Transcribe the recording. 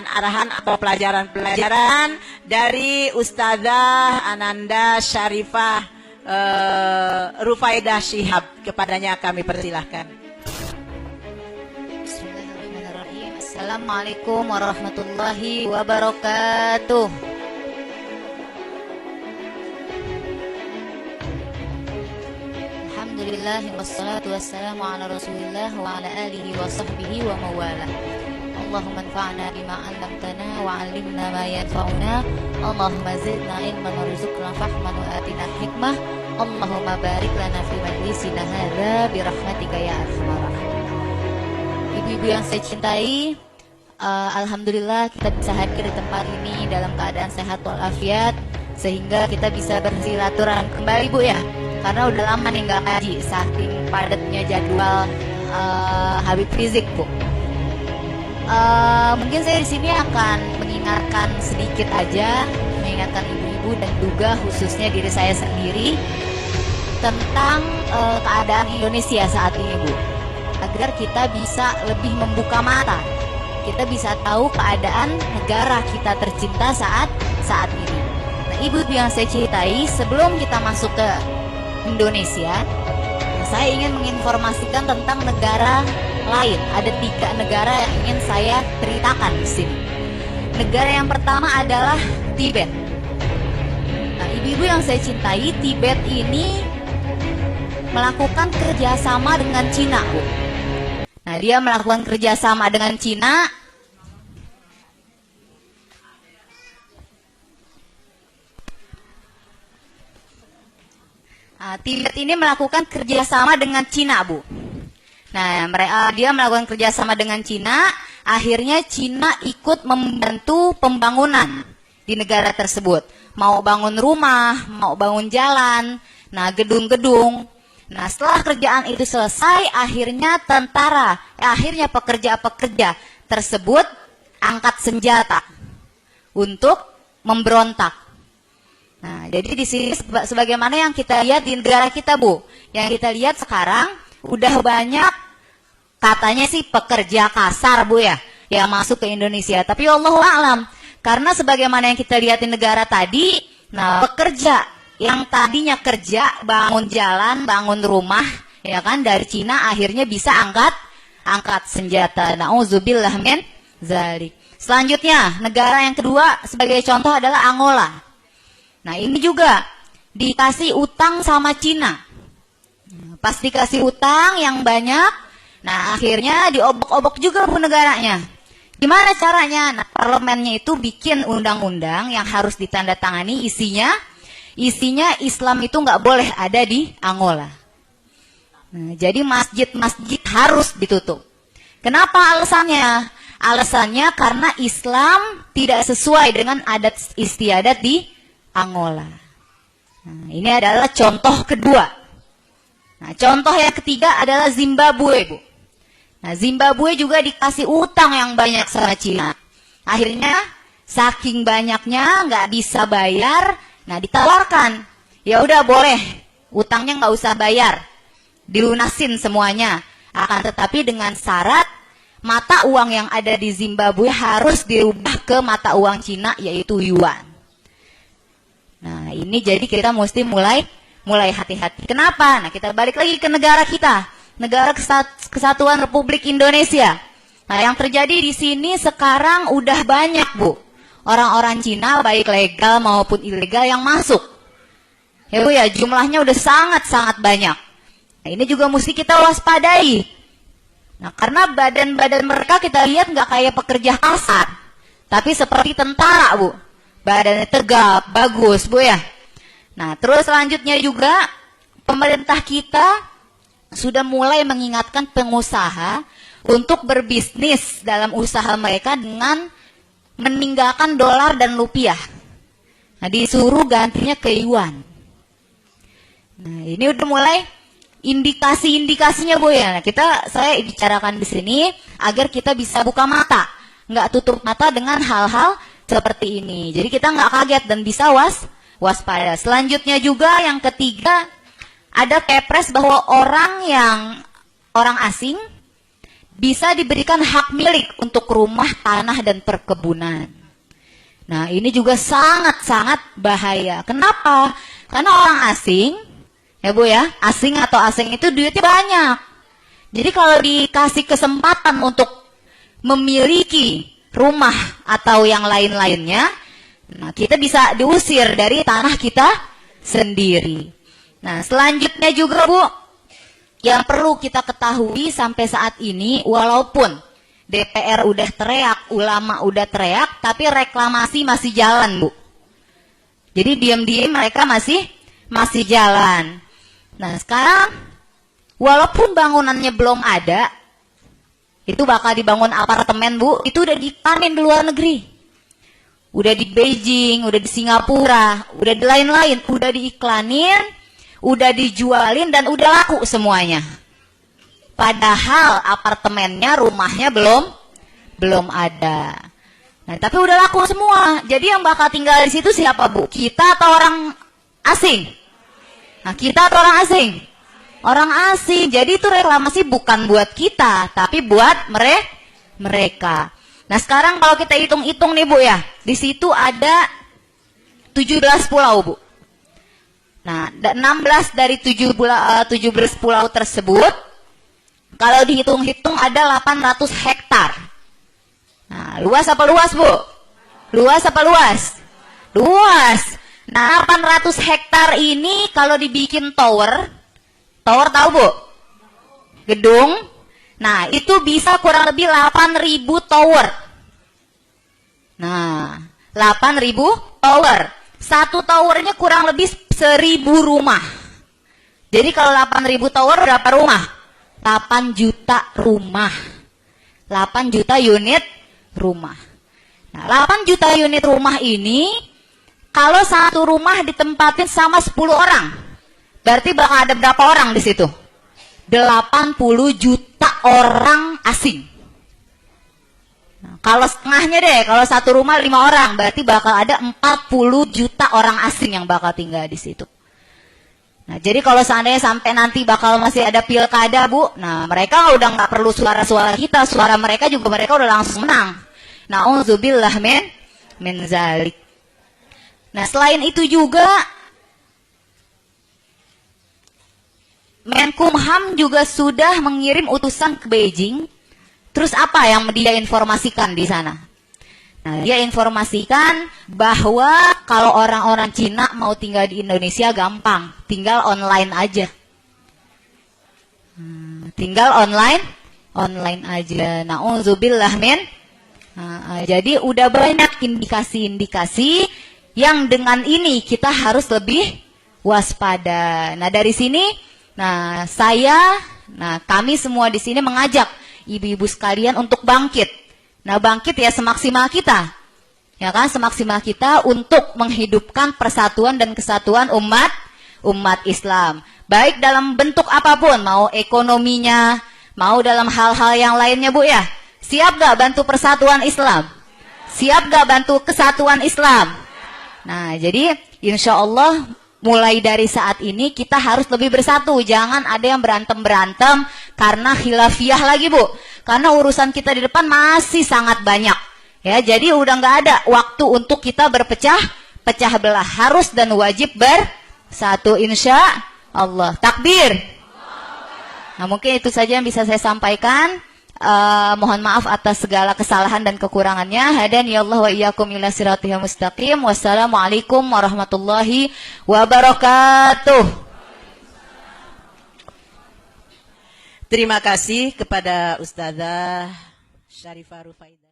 arahan-arahan atau pelajaran-pelajaran dari Ustazah Ananda Syarifah Rufaidah Shihab. Kepadanya kami persilahkan. Bismillahirrahmanirrahim. Assalamualaikum warahmatullahi wabarakatuh. Alhamdulillah wassalatu wassalamu ala Rasulillah wa ala alihi wa sahbihi wa mawalah. Allahumma anfa'na bima 'allamtana wa 'allimna ma yanfa'una. Allahumma zidna ilman warzuqna fahman wa atina hikmah. Allahumma barik lana fi majlisina hadza bi rahmatika ya arhamar rahimin. Ibu-ibu yang saya cintai, alhamdulillah kita bisa hadir di tempat ini dalam keadaan sehat walafiat, sehingga kita bisa bersilaturahmi kembali, Bu, ya. Karena udah lama nih nggak ngaji, saking padatnya jadwal Habib Rizik, Bu. Mungkin saya di sini akan mengingatkan sedikit aja, mengingatkan ibu-ibu dan juga khususnya diri saya sendiri tentang keadaan Indonesia saat ini, Bu, agar kita bisa lebih membuka mata, kita bisa tahu keadaan negara kita tercinta saat ini. Nah, ibu yang saya cintai, sebelum kita masuk ke Indonesia, saya ingin menginformasikan tentang negara lain. Ada 3 negara yang ingin saya ceritakan di sini. Negara yang pertama adalah Tibet. Nah, ibu-ibu yang saya cintai, Tibet ini melakukan kerjasama dengan Cina, Bu. Nah, dia melakukan kerjasama dengan Cina. Nah, Tibet ini melakukan kerjasama dengan Cina, Bu. Nah, dia melakukan kerjasama dengan Cina. Akhirnya Cina ikut membantu pembangunan di negara tersebut. Mau bangun rumah, mau bangun jalan, nah gedung-gedung. Nah, setelah kerjaan itu selesai, akhirnya pekerja-pekerja tersebut angkat senjata untuk memberontak. Nah, jadi di sini sebagaimana yang kita lihat di negara kita, Bu, yang kita lihat sekarang udah banyak katanya sih pekerja kasar, Bu, ya, yang masuk ke Indonesia. Tapi Allahu a'lam, karena sebagaimana yang kita lihat di negara tadi, nah pekerja yang tadinya kerja bangun jalan, bangun rumah, ya kan, dari Cina akhirnya bisa angkat senjata. Nauzubillah min zalik. Selanjutnya, negara yang kedua sebagai contoh adalah Angola. Nah, ini juga dikasih utang sama Cina. Pas dikasih utang yang banyak, nah akhirnya diobok-obok juga, Bu, negaranya. Gimana caranya? Nah, parlemennya itu bikin undang-undang yang harus ditandatangani, isinya Islam itu nggak boleh ada di Angola. Nah, jadi masjid-masjid harus ditutup. Kenapa alasannya? Alasannya karena Islam tidak sesuai dengan adat istiadat di Angola. Nah, ini adalah contoh kedua. Nah, contoh yang ketiga adalah Zimbabwe, Bu. Nah, Zimbabwe juga dikasih utang yang banyak sama Cina. Akhirnya saking banyaknya nggak bisa bayar, nah ditawarkan, ya udah boleh, utangnya nggak usah bayar, dilunasin semuanya. Akan tetapi dengan syarat mata uang yang ada di Zimbabwe harus dirubah ke mata uang Cina, yaitu yuan. Nah, ini jadi kita mesti mulai hati-hati. Kenapa? Nah, kita balik lagi ke negara kita, negara Kesatuan Republik Indonesia. Nah, yang terjadi di sini sekarang udah banyak, Bu, orang-orang Cina baik legal maupun ilegal yang masuk. Ya, Bu, ya, jumlahnya udah sangat-sangat banyak. Nah, ini juga mesti kita waspadai. Nah, karena badan-badan mereka kita lihat nggak kayak pekerja kasar, tapi seperti tentara, Bu. Badannya tegap, bagus, Bu, ya. Nah, terus selanjutnya juga pemerintah kita sudah mulai mengingatkan pengusaha untuk berbisnis dalam usaha mereka dengan meninggalkan dolar dan rupiah. Nah, disuruh gantinya ke yuan. Nah, ini udah mulai indikasi-indikasinya, Bu, ya. Nah, saya bicarakan di sini agar kita bisa buka mata, nggak tutup mata dengan hal-hal seperti ini. Jadi kita nggak kaget dan bisa waspada. Selanjutnya juga yang ketiga, ada kepres bahwa orang asing bisa diberikan hak milik untuk rumah, tanah, dan perkebunan. Nah, ini juga sangat-sangat bahaya. Kenapa? Karena orang asing, ya Bu ya, asing atau asing itu duitnya banyak. Jadi kalau dikasih kesempatan untuk memiliki rumah atau yang lain-lainnya, nah kita bisa diusir dari tanah kita sendiri. Nah, selanjutnya juga Bu, yang perlu kita ketahui sampai saat ini, walaupun DPR udah teriak, ulama udah teriak, tapi reklamasi masih jalan, Bu. Jadi diam-diam mereka masih jalan. Nah, sekarang walaupun bangunannya belum ada, itu bakal dibangun apartemen, Bu, itu udah dipanen di luar negeri. Udah di Beijing, udah di Singapura, udah di lain-lain, udah diiklanin, udah dijualin, dan udah laku semuanya. Padahal apartemennya, rumahnya belum ada. Nah, tapi udah laku semua. Jadi yang bakal tinggal di situ siapa, Bu? Kita atau orang asing? Nah, kita atau orang asing? Orang asing. Jadi itu reklamasi bukan buat kita, tapi buat mereka. Nah, sekarang kalau kita hitung-hitung nih, Bu ya, di situ ada 17 pulau, Bu. Nah, 16 dari 17 pulau tersebut, kalau dihitung-hitung ada 800 hektar. Nah, luas apa luas, Bu? Luas apa luas? Luas. Nah, 800 hektar ini kalau dibikin tower tahu, Bu? Gedung. Nah, itu bisa kurang lebih 8.000 tower. Nah, 8.000 tower. Satu towernya kurang lebih 1.000 rumah. Jadi kalau 8.000 tower berapa rumah? 8 juta rumah. 8 juta unit rumah. Nah, 8 juta unit rumah ini, kalau satu rumah ditempatin sama 10 orang, berarti bakal ada berapa orang di situ? 80 juta orang asing. Nah, kalau setengahnya deh, kalau satu rumah 5 orang, berarti bakal ada 40 juta orang asing yang bakal tinggal di situ. Nah, jadi kalau seandainya sampai nanti bakal masih ada pilkada, Bu, nah mereka udah nggak perlu suara-suara kita, suara mereka juga mereka udah langsung menang. Na'udzubillah min zalik. Nah, selain itu juga Menkumham juga sudah mengirim utusan ke Beijing. Terus apa yang dia informasikan di sana? Nah, dia informasikan bahwa kalau orang-orang Cina mau tinggal di Indonesia gampang, tinggal online aja. Tinggal online aja. Na'udzubillah min. Jadi udah banyak indikasi-indikasi yang dengan ini kita harus lebih waspada. Nah, dari sini, kami semua di sini mengajak ibu-ibu sekalian untuk bangkit. Nah, bangkit ya semaksimal kita. Ya kan, semaksimal kita untuk menghidupkan persatuan dan kesatuan umat Islam. Baik dalam bentuk apapun, mau ekonominya, mau dalam hal-hal yang lainnya, Bu ya. Siap gak bantu persatuan Islam? Siap gak bantu kesatuan Islam? Nah, jadi insya Allah mulai dari saat ini kita harus lebih bersatu. Jangan ada yang berantem-berantem karena khilafiyah lagi, Bu. Karena urusan kita di depan masih sangat banyak. Ya, jadi udah nggak ada waktu untuk kita pecah belah. Harus dan wajib bersatu insya Allah. Takbir. Nah, mungkin itu saja yang bisa saya sampaikan. Mohon maaf atas segala kesalahan dan kekurangannya. Hadani Allah wa iyyakum ila siratal mustaqim. Wassalamualaikum warahmatullahi wabarakatuh. Terima kasih kepada Ustazah Syarifah Rufaidah.